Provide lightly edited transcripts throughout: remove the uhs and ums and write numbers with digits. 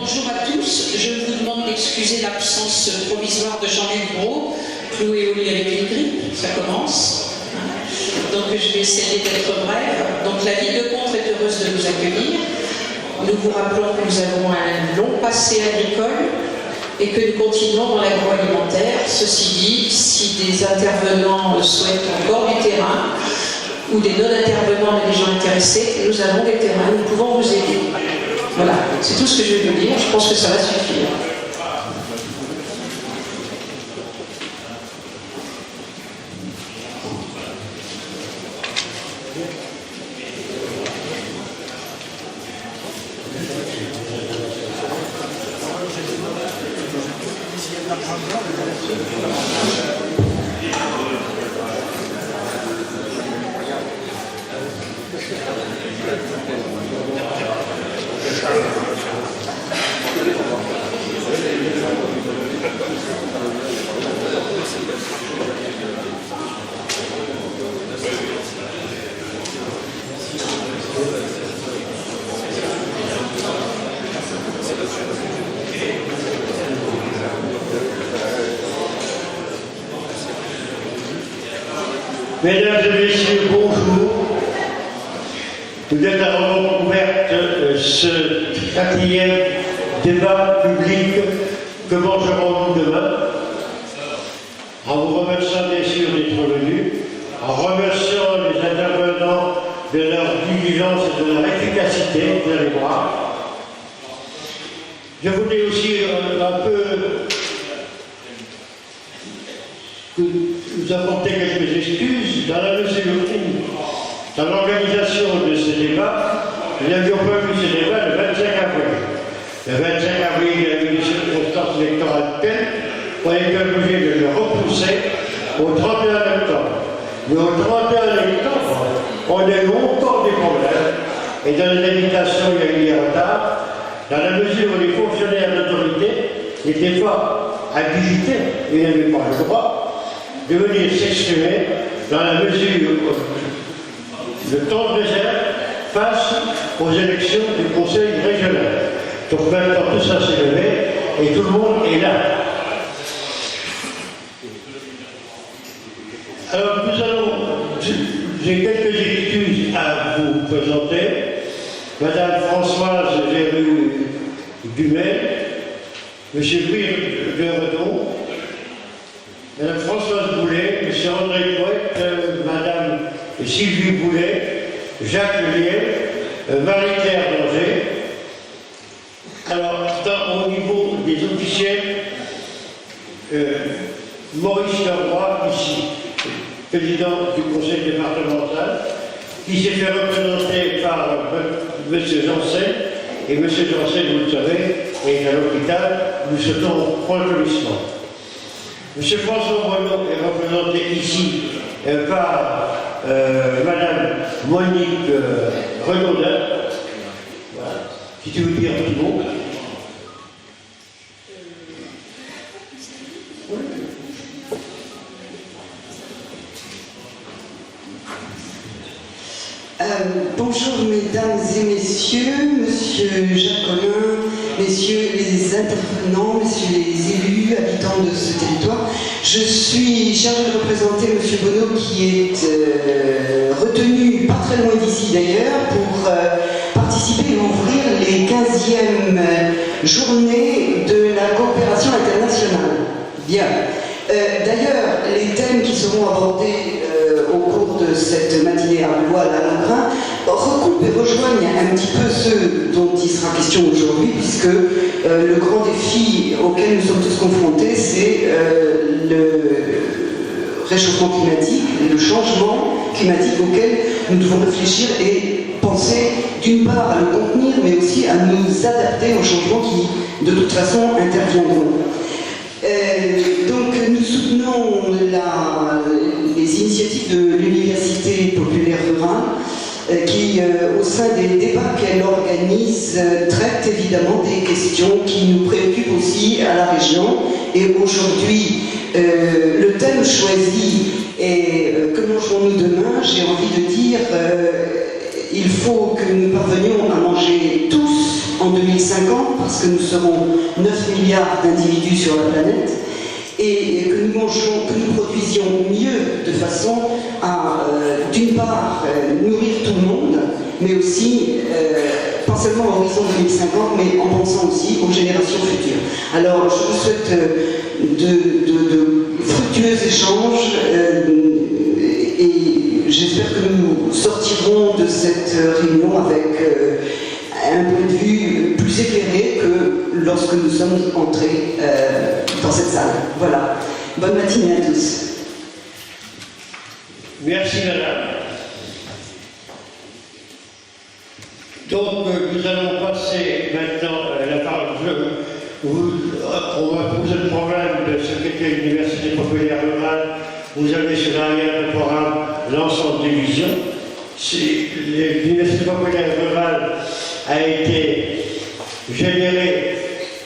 Bonjour à tous. Je vous demande d'excuser l'absence provisoire de Jean-Luc Brault, cloué au lit avec une grippe. Ça commence. Donc je vais essayer d'être brève. Donc la ville de Contres est heureuse de nous accueillir. Nous vous rappelons que nous avons un long passé agricole et que nous continuons dans l'agroalimentaire. Ceci dit, si des intervenants souhaitent encore du terrain ou des non-intervenants mais des gens intéressés, nous avons des terrains, nous pouvons vous aider. Voilà, c'est tout ce que je vais vous dire. Je pense que ça va suffire. Mesdames et messieurs, bonjour. Vous êtes à la ouverte ce 4e débat public que mangerons-nous demain, en vous remerciant bien sûr d'être venus, en remerciant les intervenants de leur diligence et de leur efficacité, vous allez voir. Je voulais aussi un peu vous apporter quelques excuses dans la mesure où, dans l'organisation de ce débat, nous n'avions pas vu ce débat le 25 avril. Le 25 avril, il y a eu des circonstances électorales telles qu'on a été obligé de le repousser au 31 octobre. Mais au 31 octobre, on a eu encore des problèmes, et dans les invitations, il y a eu des retards, dans la mesure où les fonctionnaires d'autorité n'étaient pas habilités, ils n'avaient pas le droit de venir s'exprimer dans la mesure où le temps de réserve face aux élections du Conseil régional. Donc maintenant tout ça s'est levé et tout le monde est là. Alors j'ai quelques excuses à vous présenter. Madame Françoise Dumais, Monsieur Louis Leredon, Madame Françoise Boulet, M. André Poët, Madame Sylvie Boulet, Jacques Liel, Marie-Claire Danger. Alors, au niveau des officiels, Maurice Leroy, ici, président du conseil départemental, qui s'est fait représenter par M. Janssen, et M. Janssen, vous le savez, est à l'hôpital, nous souhaitons prendre le lissement. M. François Renaud est représenté ici par Mme Monique Renaudin, voilà. Si tu veux dire un petit mot. Bonjour mesdames et messieurs, monsieur Jacquelin, messieurs les intervenants, messieurs les élus, habitants de ce territoire. Je suis chargée de représenter monsieur Bonneau qui est retenu pas très loin d'ici d'ailleurs pour participer et ouvrir les 15e journées de la coopération internationale. Bien. D'ailleurs, les thèmes qui seront abordés au cours de cette matinée à Blois, à Langrin, recoupent et rejoignent un petit peu ceux dont il sera question aujourd'hui, puisque le grand défi auquel nous sommes tous confrontés, c'est le réchauffement climatique, le changement climatique auquel nous devons réfléchir et penser d'une part à le contenir, mais aussi à nous adapter aux changements qui, de toute façon, interviendront. Donc nous soutenons les initiatives de l'Université populaire rurale qui, au sein des débats qu'elle organise, traite évidemment des questions qui nous préoccupent aussi à la région. Et aujourd'hui, le thème choisi est que mangerons-nous demain? J'ai envie de dire il faut que nous parvenions à manger tous en 2050, parce que nous serons 9 milliards d'individus sur la planète, et que nous mangeons, que nous produisions mieux de façon à, d'une part, nourrir tout le monde, mais aussi, pas seulement à l'horizon 2050, mais en pensant aussi aux générations futures. Alors, je vous souhaite de fructueux échanges, et j'espère que nous sortirons de cette réunion avec un point de vue plus éclairé que lorsque nous sommes entrés dans cette salle. Voilà. Bonne matinée à tous. Merci madame. Donc nous allons passer maintenant la parole. On va poser le problème de ce qu'était l'Université populaire rurale. Vous avez sur l'arrière du programme l'ensemble des visions. L'Université populaire rurale a été générée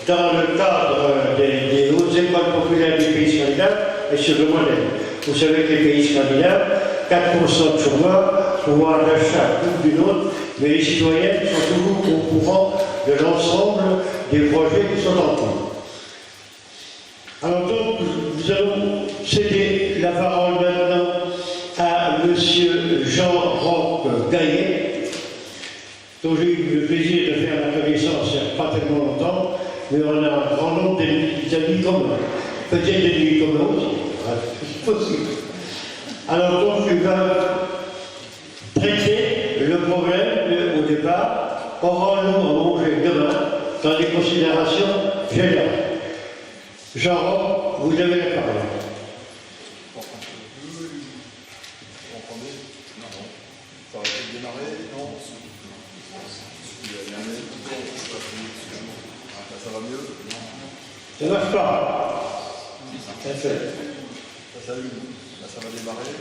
dans le cadre des hautes écoles populaires du pays scandinave et sur le modèle. Vous savez que les pays scandinaves, 4% de chômeurs, pouvoir d'achat plus d'une autre, mais les citoyens sont toujours au courant de l'ensemble des projets qui sont en cours. Alors donc, nous allons céder la parole maintenant à M. Jean-Roch Gaillet, dont j'ai eu le plaisir de faire la connaissance il n'y a pas tellement longtemps, mais on a un grand nombre d'amis communs, peut-être des amis communs aussi, c'est possible. Alors donc, il va traiter le problème au départ, aurons-nous à manger demain dans des considérations générales. Jean-Roch, vous avez la parole. Ça va peut-être démarrer, non? Ça va mieux? Ça ne marche pas. Ça fait. Ça s'allume. Là, ça va démarrer.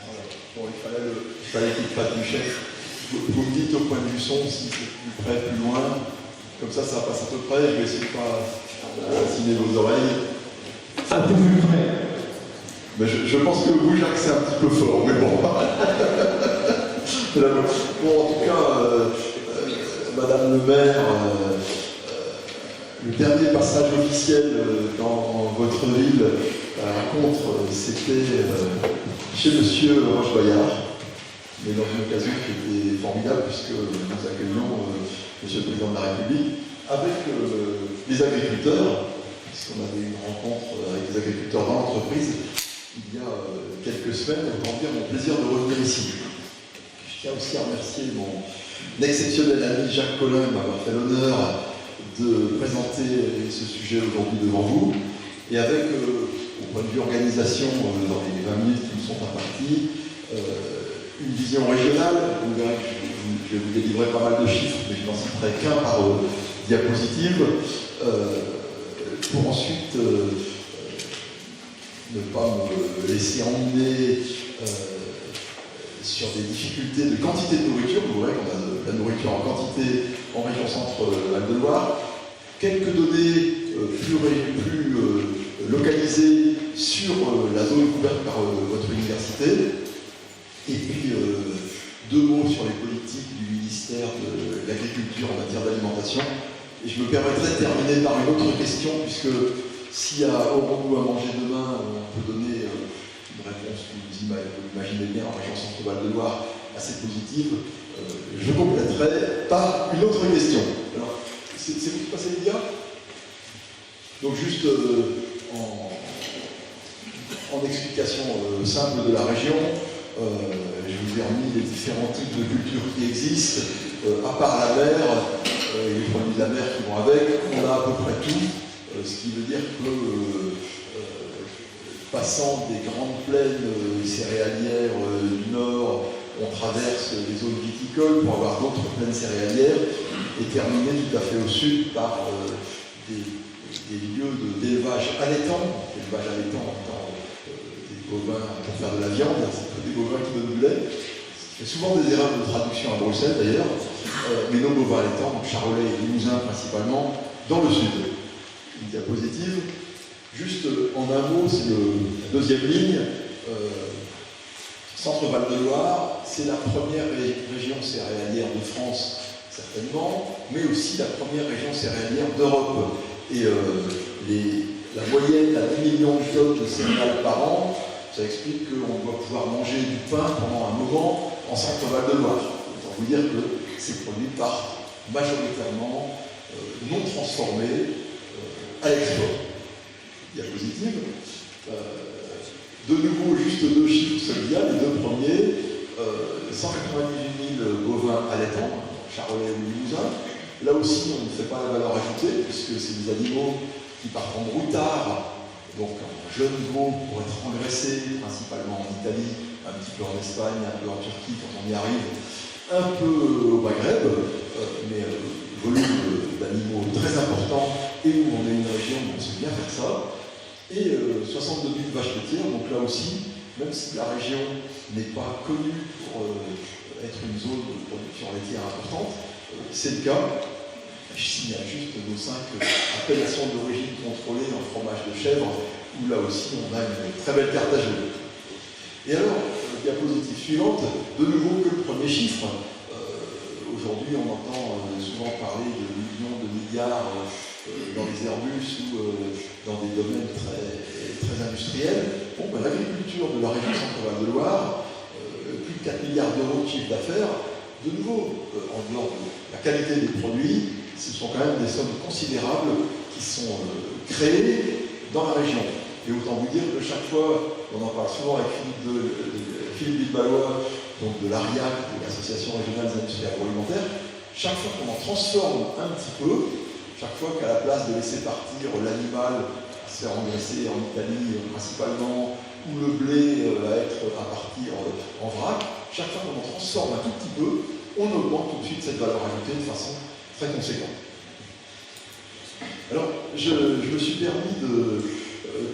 Voilà. Bon, il fallait qu'il fasse du chef. Vous me dites au point de vue son si c'est plus près, plus loin. Comme ça passe à peu près. Je vais essayer de ne pas assassiner vos oreilles. Un peu plus près. Mais je pense que vous, Jacques, c'est un petit peu fort, mais bon. Bon, en tout cas, Madame le maire, le dernier passage officiel dans votre ville à la rencontre, c'était chez Monsieur Roche-Bayard, mais dans une occasion qui était formidable, puisque nous accueillons Monsieur le Président de la République avec les agriculteurs, puisqu'on avait une rencontre avec les agriculteurs dans l'entreprise il y a quelques semaines, autant dire mon plaisir de revenir ici. Je tiens aussi à remercier mon exceptionnel ami Jacques Collin de m'avoir fait l'honneur de présenter ce sujet aujourd'hui devant vous, et avec, au point de vue organisation, dans les 20 minutes qui nous sont imparties, une vision régionale. Vous verrez que je vais vous délivrer pas mal de chiffres, mais je n'en citerai qu'un par diapositive, pour ensuite ne pas me laisser emmener sur des difficultés de quantité de nourriture. Vous voyez qu'on a de la nourriture en quantité en région centre-Val de Loire. Quelques données plus localisées sur la zone couverte par votre université. Et puis deux mots sur les politiques du ministère de l'Agriculture en matière d'alimentation. Et je me permettrai de terminer par une autre question, puisque s'il y a aurons-nous à manger demain, on peut donner une réponse que vous imaginez bien en région centre-Val de Loire assez positive. Je compléterai par une autre question. Alors, c'est vous qui passez les gars? Donc juste en explication simple de la région, je vous ai remis les différents types de cultures qui existent. À part la mer et les produits de la mer qui vont avec, on a à peu près tout. Ce qui veut dire que, passant des grandes plaines céréalières du nord, on traverse les zones viticoles pour avoir d'autres plaines céréalières et terminer tout à fait au sud par des lieux d'élevage allaitant. Élevage allaitant en temps des bovins pour faire de la viande, c'est des bovins qui donnent du lait. Il y a souvent des erreurs de traduction à Bruxelles d'ailleurs, mais nos bovins allaitants, donc charolais et limousin principalement, dans le sud. Une diapositive. Juste en un mot, c'est la deuxième ligne. Centre-Val de Loire, c'est la première région céréalière de France, certainement, mais aussi la première région céréalière d'Europe. Et la moyenne à 10 millions de tonnes de céréales par an, ça explique qu'on doit pouvoir manger du pain pendant un moment en Centre-Val de Loire. Autant vous dire que ces produits partent majoritairement non transformés à l'export. Diapositive. De nouveau, juste deux chiffres Solvia, les deux premiers, 198 000 bovins allaitants, charolais ou limousin. Là aussi, on ne fait pas la valeur ajoutée, puisque c'est des animaux qui partent en broutard, donc un jeune veau pour être engraissé, principalement en Italie, un petit peu en Espagne, un peu en Turquie quand on y arrive, un peu au Maghreb, mais volume d'animaux très important, et où on est une région où on sait bien faire ça. Et 62 000 vaches laitières, donc là aussi, même si la région n'est pas connue pour être une zone de production laitière importante, c'est le cas. Je signale juste nos 5 appellations d'origine contrôlée en fromage de chèvre, où là aussi on a une très belle carte à jouer. Et alors, diapositive suivante, de nouveau que le premier chiffre. Aujourd'hui, on entend souvent parler de millions de milliards dans les Airbus ou dans des domaines très industriels. Bon, ben, l'agriculture de la région Centre-Val de Loire, plus de 4 milliards d'euros de chiffre d'affaires, de nouveau, en dehors de la qualité des produits, ce sont quand même des sommes considérables qui sont créées dans la région. Et autant vous dire que chaque fois, on en parle souvent avec Philippe Bilbalois, donc de l'ARIAC, de l'Association régionale des industries agroalimentaires, chaque fois qu'on en transforme un petit peu, chaque fois qu'à la place de laisser partir l'animal à se faire engraisser en Italie principalement, ou le blé à partir en vrac, chaque fois qu'on en transforme un tout petit peu, on augmente tout de suite cette valeur ajoutée de façon très conséquente. Alors, je me suis permis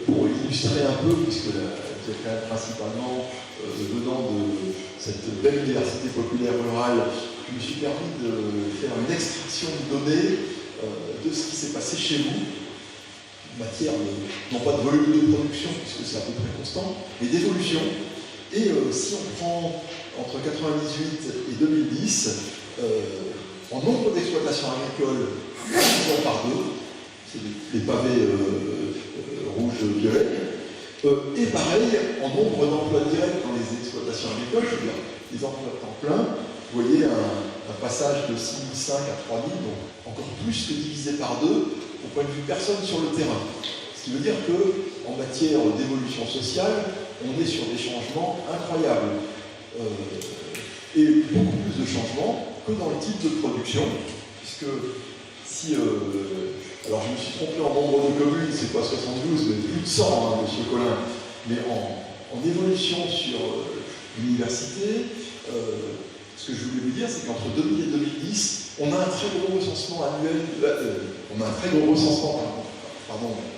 pour illustrer un peu, puisque c'est quand même principalement venant de cette belle université populaire rurale, je me suis permis de faire une extraction de données de ce qui s'est passé chez vous, en matière non pas de volume de production, puisque c'est à peu près constant, mais d'évolution. Et si on prend entre 1998 et 2010, en nombre d'exploitations agricoles, divisant par 2, c'est les pavés rouge-violet, et pareil, en nombre d'emplois directs dans les exploitations agricoles, je veux dire, les emplois de temps plein, vous voyez un passage de 6 500 à 3 000, donc encore plus que divisé par 2, au point de vue personne sur le terrain. Ce qui veut dire qu'en matière d'évolution sociale, on est sur des changements incroyables. Et beaucoup plus de changements que dans le type de production, puisque si... alors je me suis trompé en nombre de communes, c'est pas 72, mais plus de 100, hein, monsieur Collin. Mais en évolution sur l'université, ce que je voulais vous dire, c'est qu'entre 2000 et 2010, on a un très gros recensement annuel,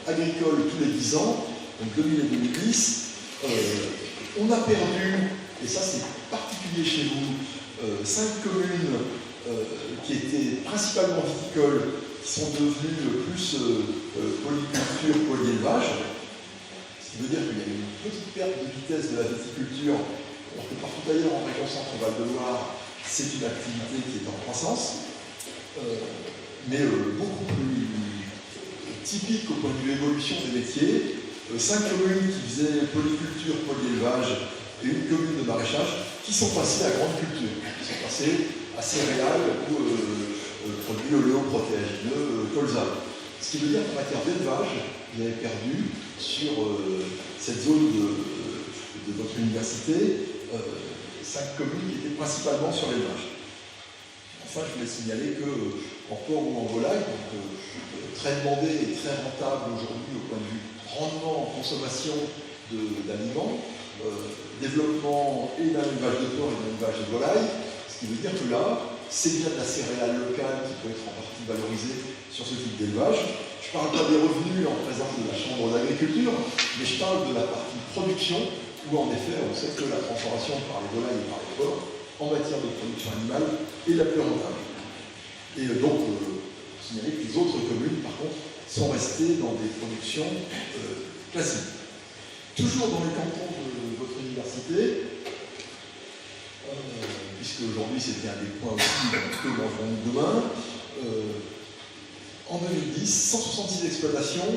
agricole tous les 10 ans, donc 2000 et 2010. On a perdu, et ça c'est particulier chez vous, 5 communes qui étaient principalement viticoles, qui sont devenues plus polyculture, polyélevage, ce qui veut dire qu'il y a une petite perte de vitesse de la viticulture, alors que partout ailleurs en région Centre-Val de Loire, c'est une activité qui est en croissance, mais beaucoup plus typique au point de vue évolution des métiers. 5 communes qui faisaient polyculture, polyélevage et une commune de maraîchage qui sont passées à grande culture, qui sont passées à céréales ou produits oléoprotéagineux, colza. Ce qui veut dire qu'en matière d'élevage, vous avez perdu sur cette zone de votre université 5 communes qui étaient principalement sur l'élevage. Enfin, je voulais signaler qu'en porc ou en volaille, très demandé et très rentable aujourd'hui au point de vue rendement en consommation d'aliments, développement et d'un élevage de porc et d'un élevage de volaille, ce qui veut dire que là, c'est bien de la céréale locale qui peut être en partie valorisée sur ce type d'élevage. Je ne parle pas des revenus en présence de la Chambre d'agriculture, mais je parle de la partie production, où en effet, on sait que la transformation par les volailles et par les porcs, en matière de production animale, est la plus rentable. Et donc, signaler que les autres communes, par contre, sont restées dans des productions classiques. Toujours dans les cantons de votre université, puisque aujourd'hui c'était un des points aussi que mangerons demain. En 2010, 166 exploitations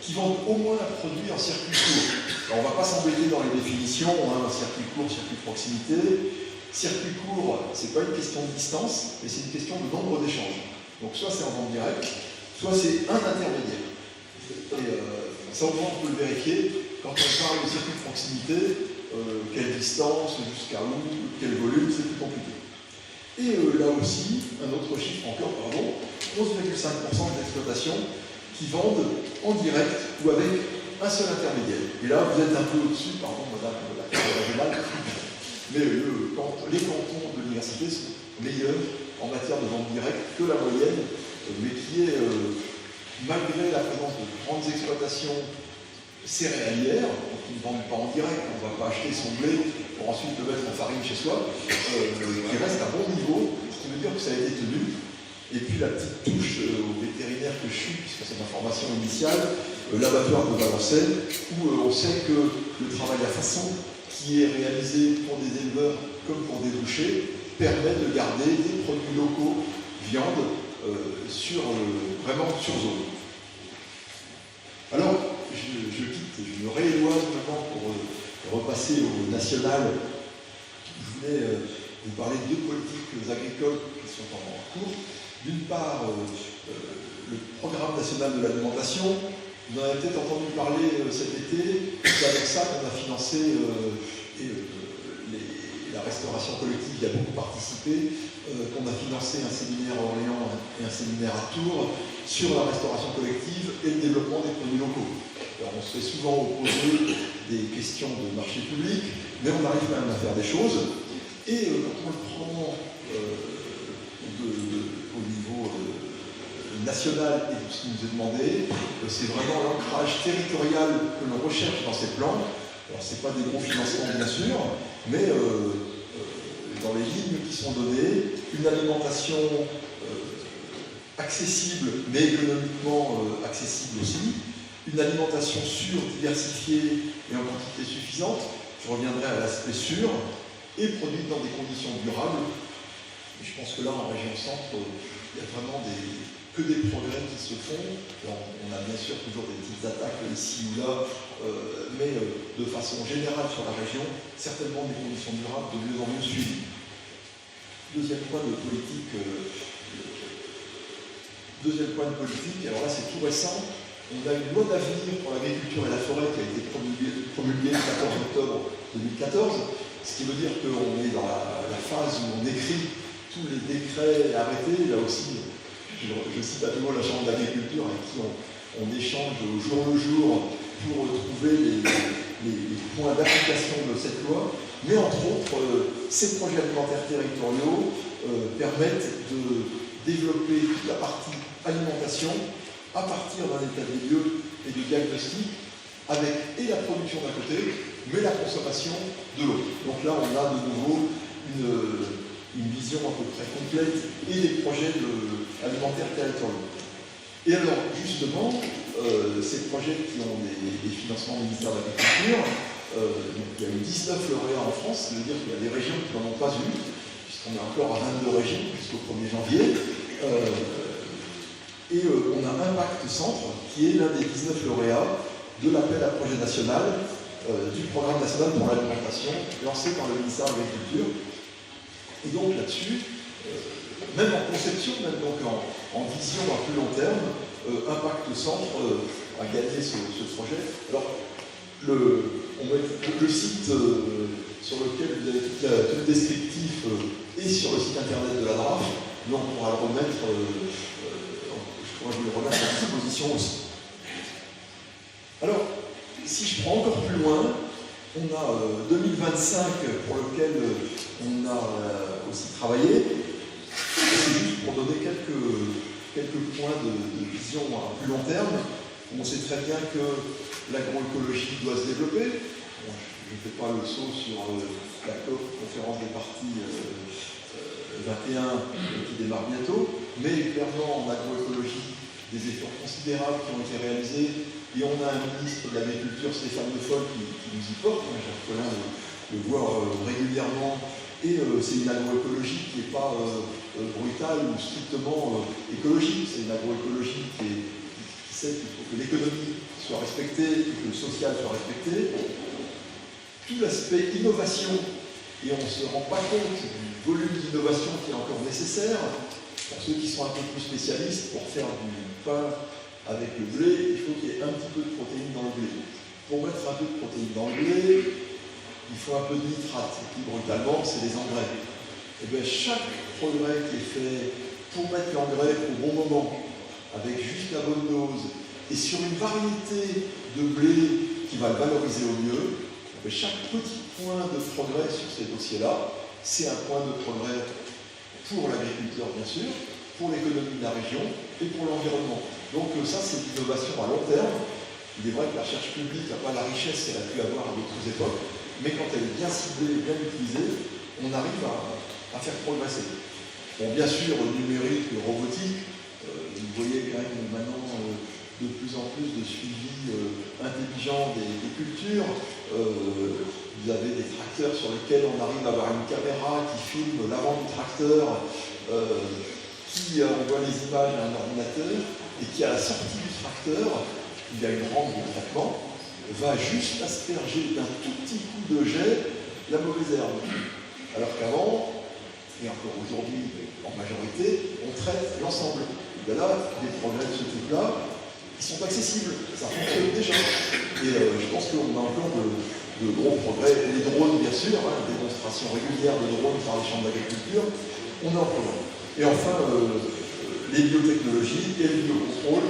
qui vendent au moins un produit en circuit court. Alors on ne va pas s'embêter dans les définitions, hein, circuit court, circuit de proximité. Circuit court, ce n'est pas une question de distance, mais c'est une question de nombre d'échanges. Donc soit c'est en vente directe, soit c'est un intermédiaire. Et ça au moins on peut le vérifier. Quand on parle de circuit de proximité, quelle distance, jusqu'à où, quel volume, c'est plus compliqué. Et là aussi, un autre chiffre encore, 11,5% des exploitations qui vendent en direct ou avec un seul intermédiaire. Et là, vous êtes un peu au-dessus, pardon, madame la régionale, mais les cantons de l'université sont meilleurs en matière de vente directe que la moyenne, mais qui est, malgré la présence de grandes exploitations céréalières, qui ne vendent pas en direct, on ne va pas acheter son blé pour ensuite le mettre en farine chez soi, qui reste à bon niveau, ce qui veut dire que ça a été tenu. Et puis la petite touche au vétérinaire que je suis, puisque c'est ma formation initiale, l'abattoir de Valencelle, où on sait que le travail à façon qui est réalisé pour des éleveurs comme pour des bouchers permet de garder des produits locaux, viande, vraiment sur zone. Alors, je me rééloigne maintenant pour repasser au national. Je voulais vous parler de deux politiques agricoles qui sont en cours. D'une part, le programme national de l'alimentation. Vous en avez peut-être entendu parler cet été. C'est avec ça qu'on a financé la restauration collective, qui a beaucoup participé, qu'on a financé un séminaire à Orléans et un séminaire à Tours sur la restauration collective et le développement des produits locaux. Alors, on se fait souvent opposer des questions de marché public, mais on arrive quand même à faire des choses. Et quand on le prend au niveau national et de ce qui nous est demandé, c'est vraiment l'ancrage territorial que l'on recherche dans ces plans. Alors, ce n'est pas des gros financements, bien sûr, mais dans les lignes qui sont données, une alimentation accessible, mais économiquement accessible aussi, une alimentation sûre, diversifiée et en quantité suffisante, je reviendrai à l'aspect sûr, et produite dans des conditions durables. Et je pense que là, en région centre, il y a vraiment que des progrès qui se font. Alors, on a bien sûr toujours des petites attaques ici ou là, mais de façon générale sur la région, certainement des conditions durables de mieux en mieux suivies. Deuxième point de politique, alors là c'est tout récent, on a une loi d'avenir pour l'agriculture et la forêt qui a été promulguée le 14 octobre 2014, ce qui veut dire qu'on est dans la phase où on écrit tous les décrets arrêtés. Là aussi, je cite à nouveau la Chambre d'agriculture avec qui on échange au jour le jour pour trouver les points d'application de cette loi. Mais entre autres, ces projets alimentaires territoriaux permettent de développer toute la partie alimentation à partir d'un état des lieux et du diagnostic, avec et la production d'un côté, mais la consommation de l'autre. Donc là, on a de nouveau une vision à peu près complète et des projets alimentaires territoriaux. Et alors, justement, ces projets qui ont des financements du ministère de l'Agriculture, il y a eu 19 lauréats en France, ça veut dire qu'il y a des régions qui n'en ont pas eu, puisqu'on est encore à 22 régions jusqu'au 1er janvier. Et on a Impact Centre, qui est l'un des 19 lauréats de l'appel à projet national du programme national pour l'alimentation, lancé par le ministère de l'Agriculture. Et donc là-dessus, même en conception, même donc en vision à plus long terme, Impact Centre a gagné ce projet. Alors, on met le site sur lequel vous avez tout le descriptif et sur le site internet de la DRAF, donc on pourra le remettre, je pourrais vous le remettre à disposition aussi. Alors, si je prends encore plus loin, on a 2025 pour lequel on a aussi travaillé. C'est juste pour donner quelques points de vision à plus long terme. On sait très bien que l'agroécologie doit se développer. Bon, je ne fais pas le saut sur la COP, conférence des parties 21 qui démarre bientôt, mais clairement en agroécologie, des efforts considérables qui ont été réalisés, et on a un ministre de l'Agriculture, Stéphane Le Foll, qui nous y porte. J'ai l'impression de le voir régulièrement Et c'est une agroécologie qui n'est pas brutale ou strictement écologique. C'est une agroécologie qui sait qu'il faut que l'économie soit respectée, que le social soit respecté. Tout l'aspect innovation, et on ne se rend pas compte du volume d'innovation qui est encore nécessaire. Pour ceux qui sont un peu plus spécialistes, pour faire du pain avec le blé, il faut qu'il y ait un petit peu de protéines dans le blé. Pour mettre un peu de protéines dans le blé, il faut un peu de nitrate, et puis brutalement, c'est les engrais. Et bien chaque progrès qui est fait pour mettre l'engrais au bon moment, avec juste la bonne dose, et sur une variété de blé qui va le valoriser au mieux, et chaque petit point de progrès sur ces dossiers-là, c'est un point de progrès pour l'agriculteur, bien sûr, pour l'économie de la région et pour l'environnement. Donc ça, c'est l'innovation à long terme. Il est vrai que la recherche publique n'a pas la richesse qu'elle a pu avoir à d'autres époques, mais quand elle est bien ciblée, bien utilisée, on arrive à faire progresser. Bon, bien sûr, le numérique, le robotique, vous voyez quand même maintenant de plus en plus de suivi intelligent des cultures. Vous avez des tracteurs sur lesquels on arrive à avoir une caméra qui filme l'avant du tracteur, qui envoie les images à un ordinateur, et qui, à la sortie du tracteur, il y a une rampe de traitement, va juste asperger d'un tout petit coup de jet la mauvaise herbe. Alors qu'avant, et encore aujourd'hui en majorité, on traite l'ensemble. Et bien là, des progrès de ce type-là, ils sont accessibles, ça fonctionne déjà. Et je pense qu'on a encore de gros progrès. Les drones, bien sûr, une démonstration régulière de drones par les chambres d'agriculture, on est en progrès. Et enfin, les biotechnologies et le biocontrôle,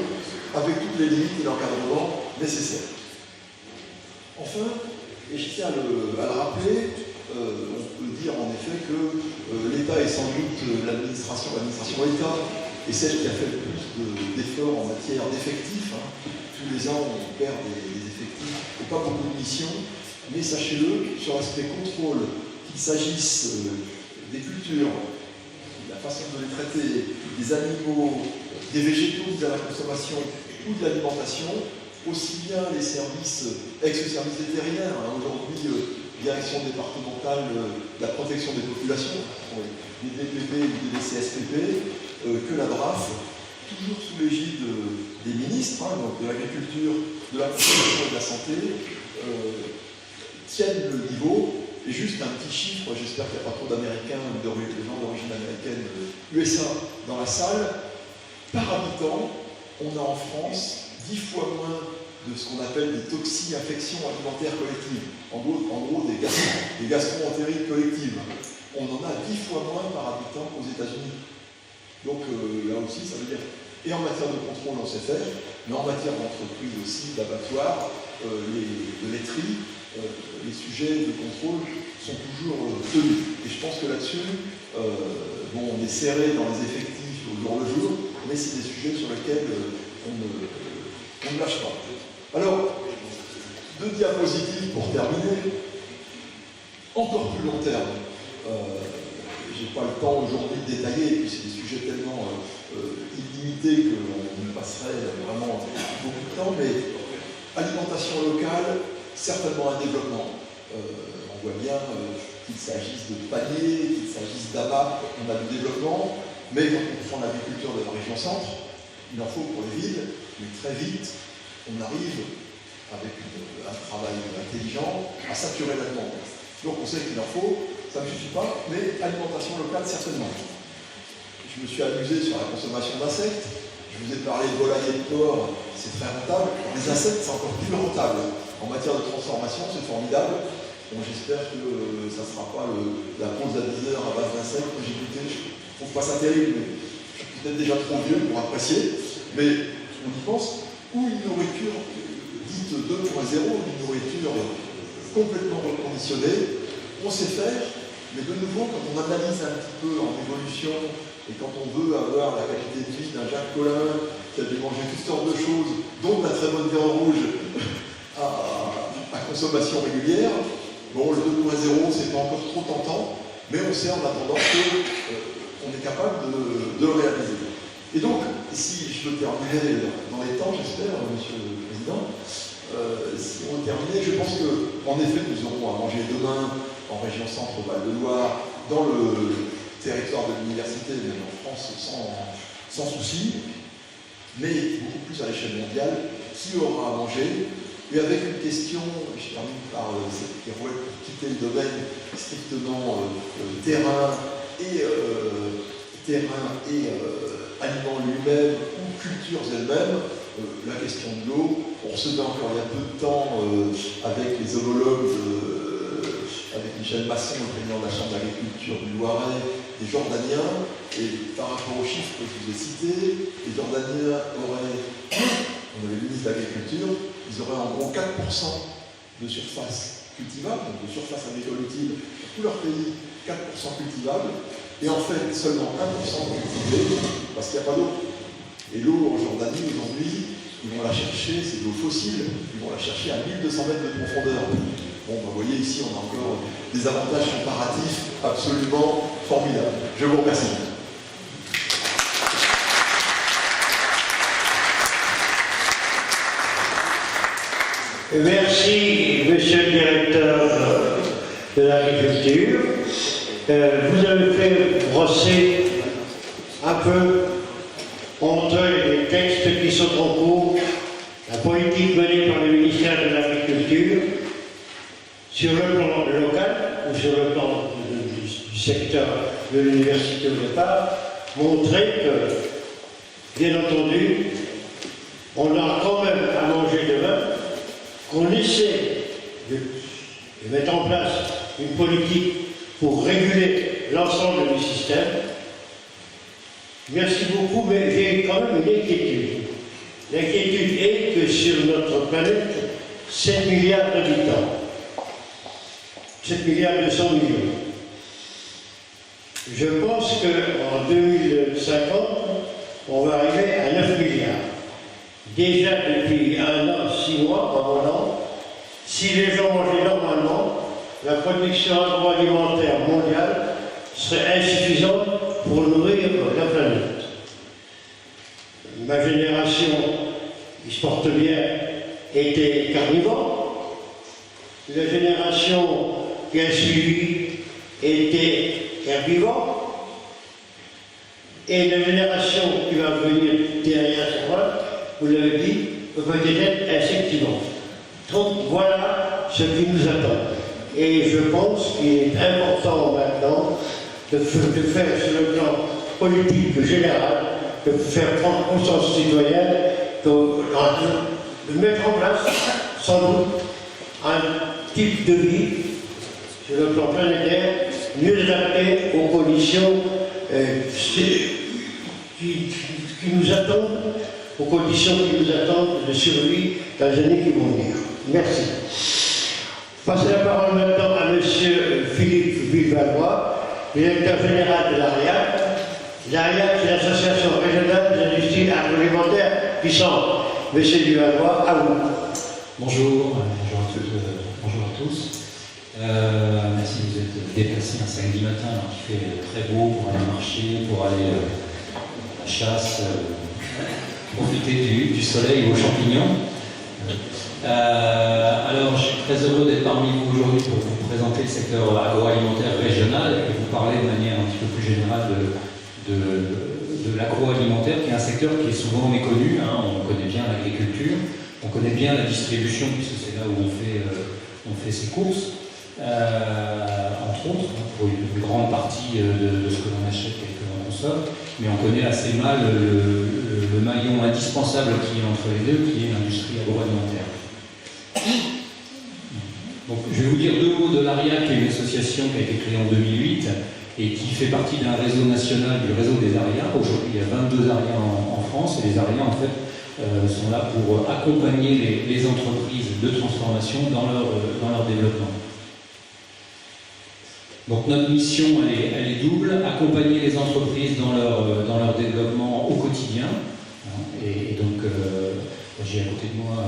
avec toutes les limites et l'encadrement nécessaires. Enfin, et je tiens à le rappeler, on peut dire en effet que l'État est sans doute l'administration État, et celle qui a fait le plus d'efforts en matière d'effectifs. Tous les ans, on perd des effectifs et pas beaucoup de missions, mais sachez-le, sur l'aspect contrôle, qu'il s'agisse des cultures, la façon de les traiter, des animaux, des végétaux mis à la consommation ou de l'alimentation, aussi bien les services, ex-services vétérinaires, aujourd'hui direction départementale de la protection des populations, les DPP ou les CSPP, que la DRAF, toujours sous l'égide des ministres, donc de l'agriculture, de la consommation et de la santé, tiennent le niveau. Et juste un petit chiffre, j'espère qu'il n'y a pas trop d'Américains ou de gens d'origine américaine, USA dans la salle. Par habitant, on a en France 10 fois moins de ce qu'on appelle des toxi-infections alimentaires collectives. En gros des gastro-entérites collectives. On en a 10 fois moins par habitant qu'aux États-Unis. Donc là aussi, ça veut dire. Et en matière de contrôle, on sait faire, mais en matière d'entreprise aussi, d'abattoirs, de laiterie, les sujets de contrôle sont toujours tenus. Et je pense que là-dessus, on est serré dans les effectifs au jour le jour, mais c'est des sujets sur lesquels on ne lâche pas. Alors, 2 diapositives pour terminer. Encore plus long terme. Je n'ai pas le temps aujourd'hui de détailler, et puis c'est des sujets tellement illimités qu'on passerait vraiment beaucoup de temps, mais alimentation locale, certainement un développement. On voit bien qu'il s'agisse de paniers, qu'il s'agisse d'AMAP, on a du développement, mais quand on prend l'agriculture de la région centre, il en faut pour les villes, mais très vite, on arrive, avec un travail intelligent, à saturer la demande. Donc on sait qu'il en faut, ça ne suffit pas, mais alimentation locale, certainement. Je me suis amusé sur la consommation d'insectes. Je vous ai parlé de volaille et de porc, c'est très rentable. Les insectes, c'est encore plus rentable. En matière de transformation, c'est formidable. Bon, j'espère que ça ne sera pas la pause à 10 heures à base d'insectes que j'ai goûté. Je ne trouve pas ça terrible, mais je suis peut-être déjà trop vieux pour apprécier. Mais on y pense. Ou une nourriture dite 2.0, une nourriture complètement reconditionnée. On sait faire, mais de nouveau, quand on analyse un petit peu en évolution, et quand on veut avoir la qualité de vie d'un Jacques Collin, qui a dû manger toutes sortes de choses, dont de la très bonne viande rouge à consommation régulière, bon, le 2.0, c'est pas encore trop tentant, mais on sait en attendant qu'on est capable de le réaliser. Et donc, si je peux terminer dans les temps, j'espère, Monsieur le Président, si on termine, je pense qu'en effet, nous aurons à manger demain en région centre Val-de-Loire dans le territoire de l'université, même en France, sans souci, mais beaucoup plus à l'échelle mondiale, qui aura à manger, et avec une question, je termine par cette pirouette pour quitter le domaine strictement terrain et aliment lui-même ou cultures elles-mêmes, la question de l'eau. On recevait encore il y a peu de temps avec les homologues, avec Michel Masson, le président de la Chambre d'agriculture du Loiret, des Jordaniens, et par rapport aux chiffres que je vous ai cités, les Jordaniens auraient, on avait le ministre de l'Agriculture, ils auraient en gros 4% de surface cultivable, donc de surface agricole utile sur tout leur pays, 4% cultivable, et en fait seulement 1% cultivé, parce qu'il n'y a pas d'eau. Et l'eau en Jordanie aujourd'hui, ils vont la chercher, c'est de l'eau fossile, ils vont la chercher à 1200 mètres de profondeur. Bon, vous voyez ici, on a encore des avantages comparatifs absolument formidables. Je vous remercie. Merci, monsieur le directeur de l'agriculture. Vous avez fait brosser un peu entre les textes qui sont en cours, la politique menée par le ministère de l'Agriculture, sur le plan local ou sur le plan du secteur de l'université au départ, montrer que, bien entendu, on a quand même à manger demain, qu'on essaie de mettre en place une politique pour réguler l'ensemble du système. Merci beaucoup, mais j'ai quand même une inquiétude. L'inquiétude est que sur notre planète, 7 milliards d'habitants, 7 milliards 200 millions. Je pense qu'en 2050, on va arriver à 9 milliards. Déjà depuis 1 an, 6 mois, par an, si les gens mangeaient normalement, la production agroalimentaire mondiale serait insuffisante pour nourrir la planète. Ma génération, qui se porte bien, était carnivore. La génération qui a suivi était herbivore. Et la génération qui va venir derrière moi, vous l'avez dit, peut être insectivore. Donc voilà ce qui nous attend. Et je pense qu'il est important maintenant de faire sur le plan politique général, de faire prendre conscience citoyenne, de mettre en place, sans doute, un type de vie sur le plan planétaire mieux adapté aux conditions qui nous attendent, aux conditions qui nous attendent de survie dans les années qui vont venir. Merci. Passer la parole maintenant à M. Philippe Villevalois, directeur général de l'ARIAC. L'ARIAC, c'est l'Association régionale des industries agroalimentaires du Centre. M. Villevalois, à vous. Bonjour, bonjour à tous. Merci de vous être déplacés un samedi matin alors qu'il fait très beau pour aller marcher, pour aller à la chasse, profiter du soleil aux champignons. Alors, je suis très heureux d'être parmi vous aujourd'hui pour vous présenter le secteur agroalimentaire régional et vous parler de manière un petit peu plus générale de l'agroalimentaire, qui est un secteur qui est souvent méconnu. On connaît bien l'agriculture, on connaît bien la distribution, puisque c'est là où on fait ses courses, entre autres, pour une grande partie de ce que l'on achète et que l'on consomme, mais on connaît assez mal le maillon indispensable qui est entre les deux, qui est l'industrie agroalimentaire. Donc, je vais vous dire 2 mots de l'ARIAC, qui est une association qui a été créée en 2008 et qui fait partie d'un réseau national, du réseau des ARIA. Aujourd'hui, il y a 22 ARIA en France, et les ARIA, en fait, sont là pour accompagner les entreprises de transformation dans leur développement. Donc notre mission, elle est double: accompagner les entreprises dans leur développement au quotidien. Et donc, j'ai à côté de moi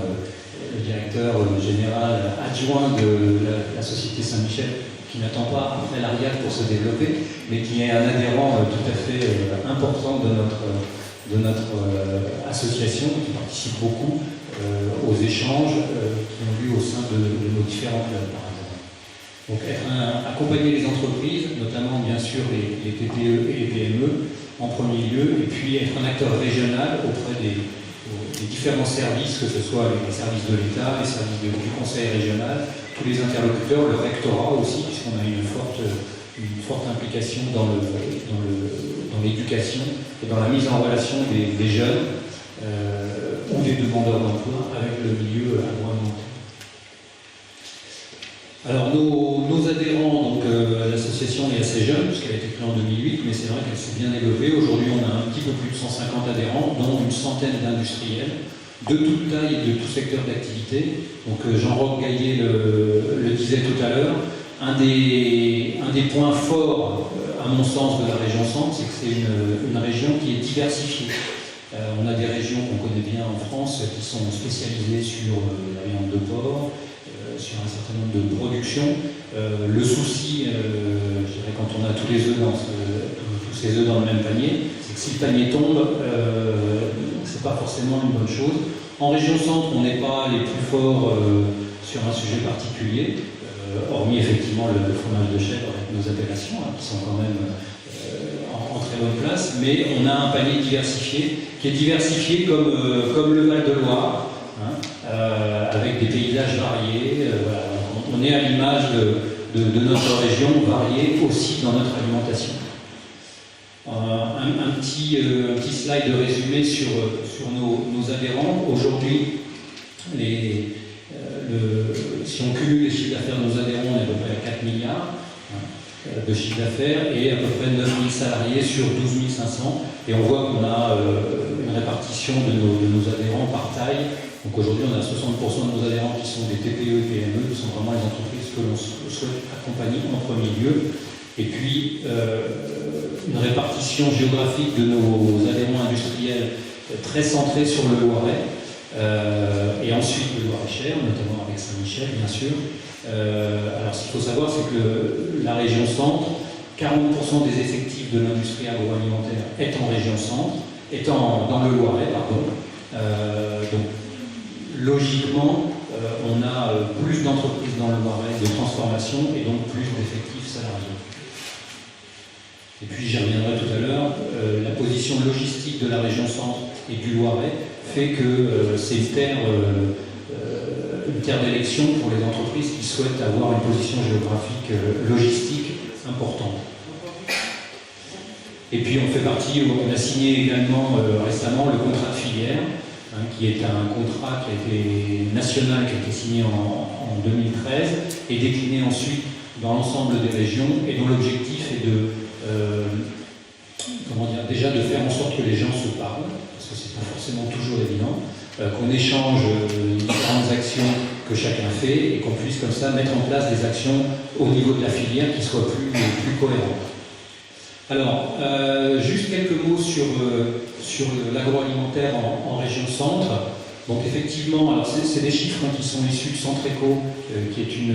le directeur général adjoint de la société Saint-Michel, qui n'attend pas après l'ARIAC pour se développer, mais qui est un adhérent tout à fait important de notre association, qui participe beaucoup aux échanges qui ont lieu au sein de nos différents clubs, par exemple. Donc accompagner les entreprises, notamment bien sûr les TPE et les PME en premier lieu, et puis être un acteur régional auprès des différents services, que ce soit les services de l'État, les services du Conseil régional, tous les interlocuteurs, le rectorat aussi, puisqu'on a une forte implication dans l'éducation et dans la mise en relation des jeunes ou des demandeurs d'emploi avec le milieu agroalimentaire. Alors nos adhérents, donc l'association est assez jeune, puisqu'elle a été créée en 2008, mais c'est vrai qu'elle s'est bien développée. Aujourd'hui, on a un petit peu plus de 150 adhérents, dont une centaine d'industriels, de toute taille et de tout secteur d'activité. Donc Jean-Roch Gaillet le disait tout à l'heure, un des points forts, à mon sens, de la région Centre, c'est que c'est une région qui est diversifiée. On a des régions qu'on connaît bien en France qui sont spécialisées sur la viande de porc, sur un certain nombre de productions. Le souci, je dirais, quand on a tous ces œufs dans le même panier, c'est que si le panier tombe, c'est pas forcément une bonne chose. En région Centre, on n'est pas les plus forts sur un sujet particulier, hormis effectivement le fromage de chèvre avec nos appellations, qui sont quand même en très bonne place, mais on a un panier diversifié, qui est diversifié comme le Val-de-Loire, avec des paysages variés. Voilà. On est à l'image de notre région, variée aussi dans notre alimentation. Un petit slide de résumé sur nos adhérents. Aujourd'hui, si on cumule les chiffres d'affaires de nos adhérents, on est à peu près à 4 milliards de chiffre d'affaires et à peu près 9 000 salariés sur 12 500. Et on voit qu'on a une répartition de nos adhérents par taille. Donc aujourd'hui, on a 60% de nos adhérents qui sont des TPE et PME, qui sont vraiment les entreprises que l'on souhaite accompagner en premier lieu. Et puis, une répartition géographique de nos adhérents industriels très centrée sur le Loiret, et ensuite le Loir-et-Cher, notamment avec Saint-Michel, bien sûr. Alors, ce qu'il faut savoir, c'est que la région Centre, 40% des effectifs de l'industrie agroalimentaire est en région Centre, dans le Loiret, pardon. Donc, logiquement, on a plus d'entreprises dans le Loiret de transformation et donc plus d'effectifs salariés. Et puis j'y reviendrai tout à l'heure, la position logistique de la région Centre et du Loiret fait que c'est une terre d'élection pour les entreprises qui souhaitent avoir une position géographique logistique importante. Et puis on a signé également récemment le contrat de filière, qui est un contrat qui a été national, qui a été signé en 2013 et décliné ensuite dans l'ensemble des régions, et dont l'objectif est déjà de faire en sorte que les gens se parlent, parce que c'est pas forcément toujours évident, qu'on échange différentes actions que chacun fait et qu'on puisse comme ça mettre en place des actions au niveau de la filière qui soient plus cohérentes. Alors, juste quelques mots sur l'agroalimentaire en région Centre. Donc effectivement, alors c'est des chiffres qui sont issus de Centreco, qui est une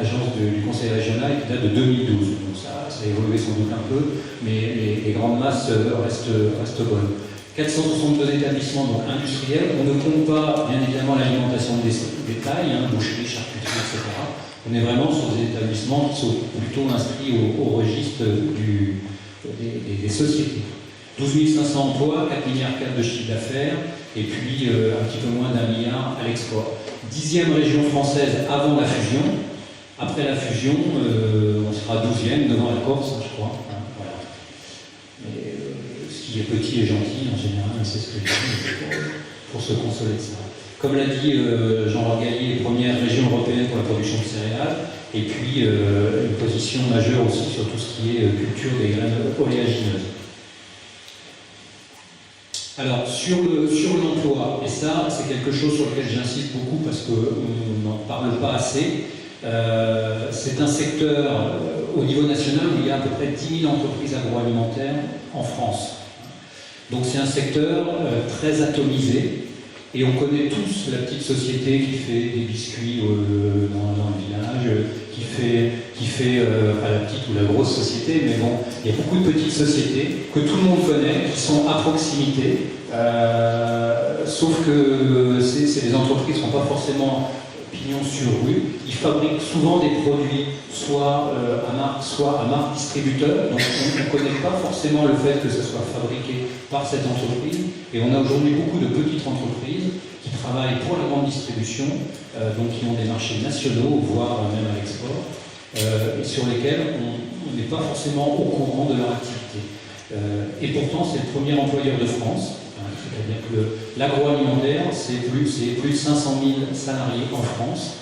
agence du Conseil régional qui date de 2012. Donc ça a évolué sans doute un peu, mais les grandes masses restent bonnes. 462 établissements donc industriels. On ne compte pas, bien évidemment, l'alimentation de détail, boucherie, charcuterie, etc. On est vraiment sur des établissements qui sont plutôt inscrits au registre des sociétés. 12 500 emplois, 4,4 milliards de chiffre d'affaires, et puis un petit peu moins d'1 milliard à l'export. 10e région française avant la fusion. Après la fusion, on sera 12e devant la Corse, je crois. Voilà. Mais, ce qui est petit et gentil, en général, c'est ce que je dis pour se consoler de ça. Comme l'a dit Jean-Roch Gaillet, première région européenne pour la production de céréales, et puis une position majeure aussi sur tout ce qui est culture des graines oléagineuses. Alors, sur l'emploi, et ça, c'est quelque chose sur lequel j'insiste beaucoup parce qu'on n'en parle pas assez, c'est un secteur au niveau national où il y a à peu près 10 000 entreprises agroalimentaires en France. Donc c'est un secteur très atomisé, et on connaît tous la petite société qui fait des biscuits dans le village, qui fait pas la petite ou la grosse société, mais bon, il y a beaucoup de petites sociétés que tout le monde connaît, qui sont à proximité, sauf que c'est des entreprises qui ne sont pas forcément pignon sur rue. Ils fabriquent souvent des produits soit à marque distributeur, donc on ne connaît pas forcément le fait que ce soit fabriqué par cette entreprise. Et on a aujourd'hui beaucoup de petites entreprises qui travaillent pour la grande distribution, donc qui ont des marchés nationaux, voire même à l'export, et sur lesquels on n'est pas forcément au courant de leur activité. Et pourtant, c'est le premier employeur de France. C'est-à-dire que l'agroalimentaire, c'est plus de 500 000 salariés en France.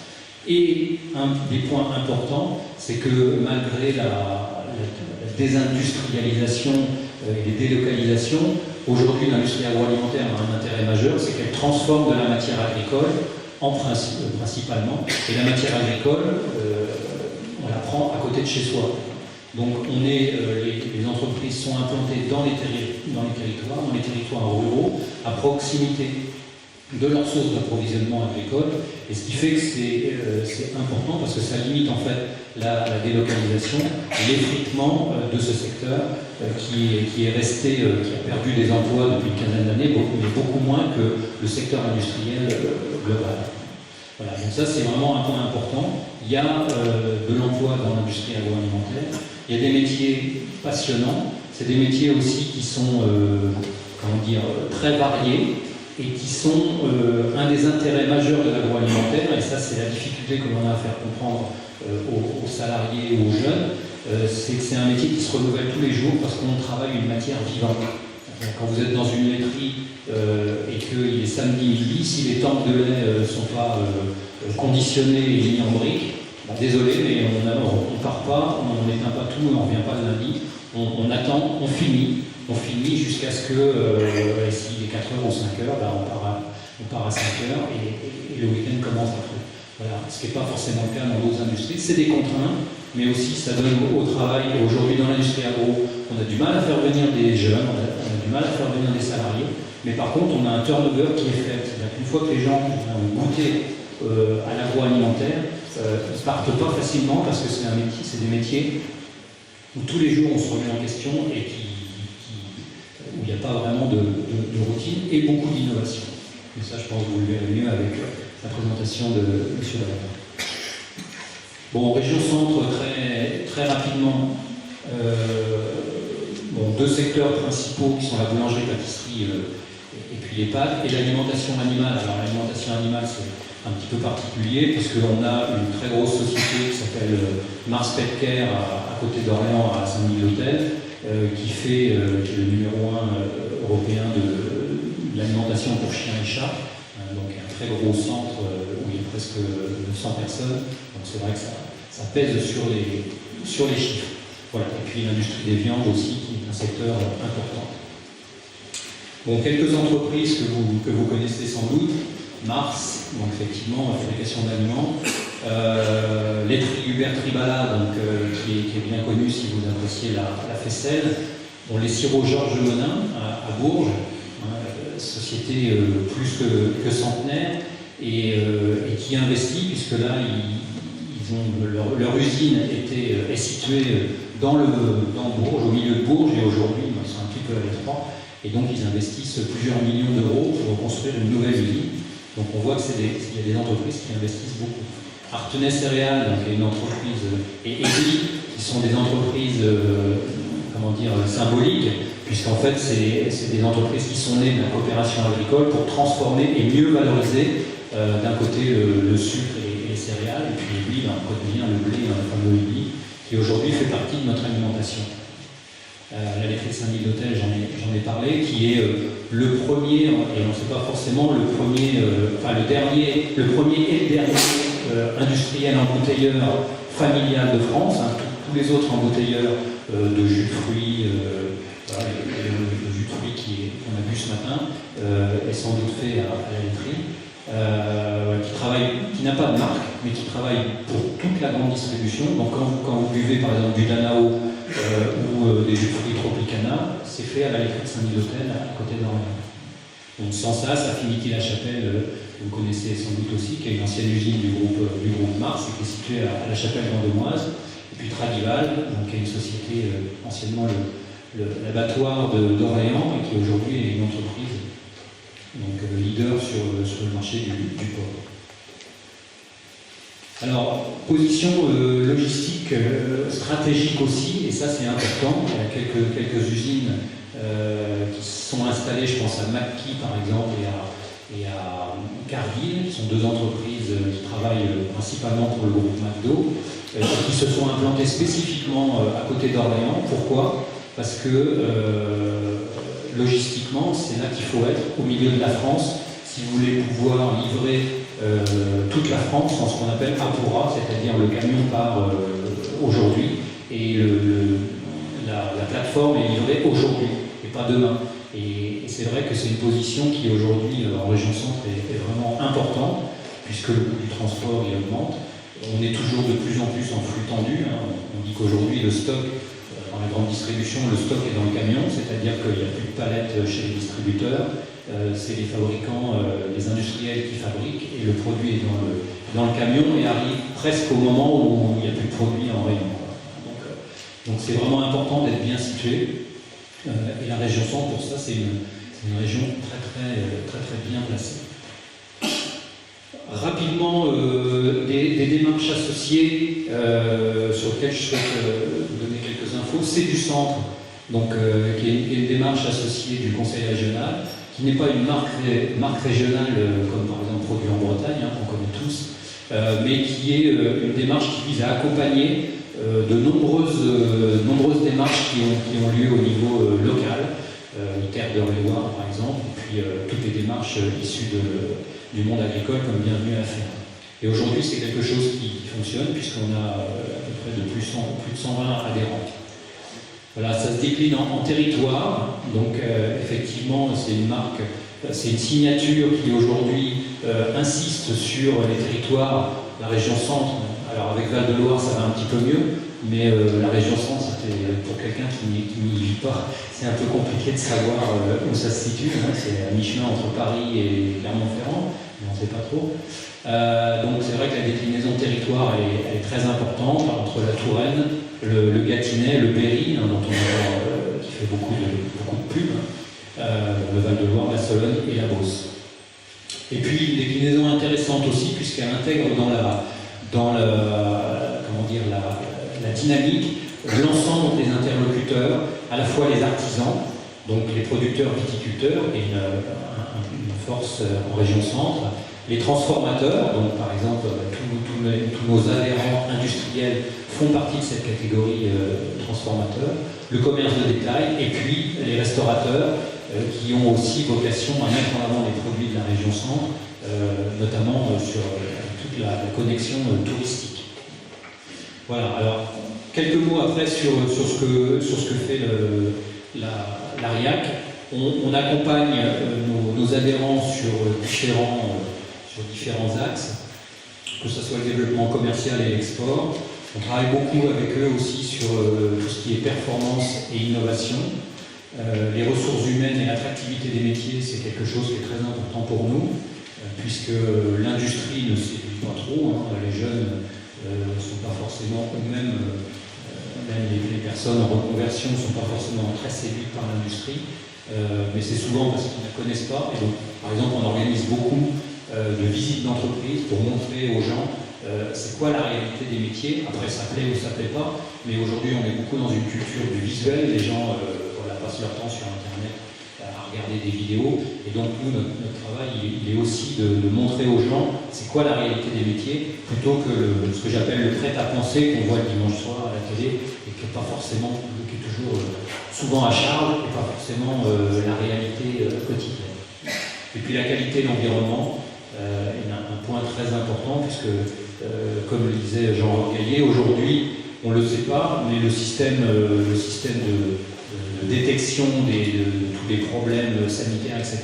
Et un des points importants, c'est que malgré la désindustrialisation et les délocalisations, aujourd'hui l'industrie agroalimentaire a un intérêt majeur, c'est qu'elle transforme de la matière agricole, principalement, et la matière agricole, on la prend à côté de chez soi. Donc les entreprises sont implantées dans les territoires ruraux, à proximité de leur source d'approvisionnement agricole, et ce qui fait que c'est important parce que ça limite en fait la délocalisation, l'effritement de ce secteur qui est resté, qui a perdu des emplois depuis une quinzaine d'années, mais beaucoup moins que le secteur industriel global. Voilà, donc ça c'est vraiment un point important. Il y a de l'emploi dans l'industrie agroalimentaire, il y a des métiers passionnants, c'est des métiers aussi qui sont très variés et qui sont un des intérêts majeurs de l'agroalimentaire, et ça c'est la difficulté que l'on a à faire comprendre aux salariés, aux jeunes, c'est que c'est un métier qui se renouvelle tous les jours parce qu'on travaille une matière vivante. Quand vous êtes dans une laiterie et qu'il est samedi midi, si les tanks de lait ne sont pas conditionnés et mis en briques, désolé, mais on ne part pas, on n'éteint pas tout, on ne revient pas le lundi, on attend, on finit jusqu'à ce que, s'il est 4h ou 5h, on part à 5h et le week-end commence après. Voilà, ce qui n'est pas forcément le cas dans d'autres industries. C'est des contraintes, mais aussi ça donne au travail. Et aujourd'hui, dans l'industrie agro, on a du mal à faire venir des jeunes, on a du mal à faire venir des salariés, mais par contre, on a un turnover qui est fait. C'est-à-dire qu'une fois que les gens ont goûté à l'agroalimentaire, ils ne partent pas facilement parce que c'est des métiers où tous les jours on se remet en question et où il n'y a pas vraiment de routine et beaucoup d'innovation. Et ça, je pense que vous le verrez mieux avec la présentation de M. Laverne. Bon, région centre, très rapidement, deux secteurs principaux qui sont la boulangerie-pâtisserie et puis les pâtes, et l'alimentation animale. Alors l'alimentation animale, c'est un petit peu particulier, parce qu'on a une très grosse société qui s'appelle Mars Pet Care à côté d'Orléans, à Saint-Denis-l'Hôtel, qui est le numéro 1 européen de l'alimentation pour chiens et chats, donc un très gros centre où il y a presque 100 personnes, donc c'est vrai que ça pèse sur les chiffres. Voilà. Et puis l'industrie des viandes aussi, qui est un secteur important. Bon, quelques entreprises que vous connaissez sans doute. Mars, donc effectivement, fabrication d'aliments. Laiterie Hubert Tribala, donc, qui est bien connue si vous appréciez la faisselle. Bon, les sirops Georges Monin à Bourges, société plus que centenaire, et qui investit, puisque là, leur usine est située dans Bourges, au milieu de Bourges, et aujourd'hui, ils sont un petit peu à l'étroit, et donc ils investissent plusieurs millions d'euros pour construire une nouvelle usine. Donc on voit qu'il y a des entreprises qui investissent beaucoup. Artenay Céréales, donc, est une entreprise, et EGLI, qui sont des entreprises symboliques, puisqu'en fait c'est des entreprises qui sont nées de la coopération agricole pour transformer et mieux valoriser d'un côté le sucre et les céréales, et puis l'huile, on connaît bien le blé, le fameux huile, qui aujourd'hui fait partie de notre alimentation. La laiterie de Saint-Denis-l'Hôtel, j'en ai parlé, qui est le premier, et on ne sait pas forcément le premier et le dernier industriel embouteilleur familial de France. Tous les autres embouteilleurs de jus de fruits, le jus de fruits qu'on a bu ce matin, est sans doute fait à la laiterie. Qui n'a pas de marque, mais qui travaille pour toute la grande distribution. Donc quand vous buvez par exemple du Danao ou des jus de fruits Tropicana, c'est fait à la laiterie de Saint-Denis-l'Hôtel, à côté d'Orléans. Donc sans ça, Finiki-la-Chapelle, vous connaissez sans doute aussi, qui est une ancienne usine du groupe Mars, et qui est située à la Chapelle-Vendemoise. Et puis Tradival, qui est une société anciennement l'abattoir d'Orléans, et qui aujourd'hui est une entreprise leader sur le marché du porc. Alors, position logistique stratégique aussi, et ça c'est important. Il y a quelques usines qui sont installées, je pense à Mackey par exemple et à Cargill, qui sont deux entreprises qui travaillent principalement pour le groupe McDo, qui se sont implantées spécifiquement à côté d'Orléans. Pourquoi ? Parce que logistiquement, c'est là qu'il faut être, au milieu de la France, si vous voulez pouvoir livrer toute la France en ce qu'on appelle Apura, c'est-à-dire le camion part aujourd'hui et la plateforme est livrée aujourd'hui et pas demain. Et c'est vrai que c'est une position qui aujourd'hui en région centre est vraiment importante puisque le coût du transport il augmente. On est toujours de plus en plus en flux tendu. On dit qu'aujourd'hui le stock dans la grande distribution, le stock est dans le camion, c'est-à-dire qu'il n'y a plus de palettes chez les distributeurs. C'est les fabricants, les industriels qui fabriquent et le produit est dans le camion et arrive presque au moment où il n'y a plus de produit en rayon. Donc c'est vraiment important d'être bien situé et la région centre pour ça c'est une région très bien placée. Rapidement des démarches associées sur lesquelles je souhaite vous donner quelques infos. C'est du centre, donc qui est une démarche associée du conseil régional, qui n'est pas une marque régionale comme par exemple Produit en Bretagne, qu'on connaît tous, mais qui est une démarche qui vise à accompagner de nombreuses démarches qui ont lieu au niveau local, Terre d'Eure-et-Loire par exemple, et puis toutes les démarches issues du monde agricole comme Bienvenue à faire. Et aujourd'hui c'est quelque chose qui fonctionne puisqu'on a à peu près plus de 120 adhérents. Voilà, ça se décline en territoire, donc effectivement c'est une marque, c'est une signature qui aujourd'hui insiste sur les territoires, la région centre. Alors avec Val-de-Loire ça va un petit peu mieux, mais la région centre, pour quelqu'un qui n'y vit pas, c'est un peu compliqué de savoir où ça se situe. C'est à mi-chemin entre Paris et Clermont-Ferrand, mais on ne sait pas trop. Donc c'est vrai que la déclinaison territoire elle est très importante entre la Touraine, le Gâtinais, le Berry, dont on a, qui fait beaucoup de pubs, le Val-de-Loire, la Sologne et la Beauce. Et puis une déclinaison intéressante aussi puisqu'elle intègre dans la dynamique l'ensemble des interlocuteurs, à la fois les artisans, donc les producteurs viticulteurs et une force en région centre, les transformateurs, donc par exemple tous nos adhérents industriels font partie de cette catégorie transformateurs, le commerce de détail et puis les restaurateurs qui ont aussi vocation à mettre en avant les produits de la région centre, notamment sur toute la connexion touristique. Voilà, alors quelques mots après sur ce que fait l'ARIAC. On accompagne nos adhérents sur différents axes, que ce soit le développement commercial et l'export. On travaille beaucoup avec eux aussi sur tout ce qui est performance et innovation. Les ressources humaines et l'attractivité des métiers, c'est quelque chose qui est très important pour nous, puisque l'industrie ne séduit pas trop. Les jeunes ne sont pas forcément eux-mêmes, même les personnes en reconversion ne sont pas forcément très séduites par l'industrie, mais c'est souvent parce qu'ils ne la connaissent pas. Et donc, par exemple, on organise beaucoup de visites d'entreprise pour montrer aux gens c'est quoi la réalité des métiers. Après, ça plaît ou ça plaît pas, mais aujourd'hui, on est beaucoup dans une culture du visuel. Les gens passent leur temps sur Internet à regarder des vidéos, et donc nous, notre travail, il est aussi de montrer aux gens c'est quoi la réalité des métiers, plutôt que ce que j'appelle le prêt-à-penser qu'on voit le dimanche soir à la télé, et qui n'est pas forcément, qui est toujours souvent à charge, et pas forcément la réalité quotidienne. Et puis la qualité de l'environnement est un point très important, puisque, comme le disait Jean Gaillet, aujourd'hui, on ne le sait pas, mais le système de détection de tous les problèmes sanitaires, etc.,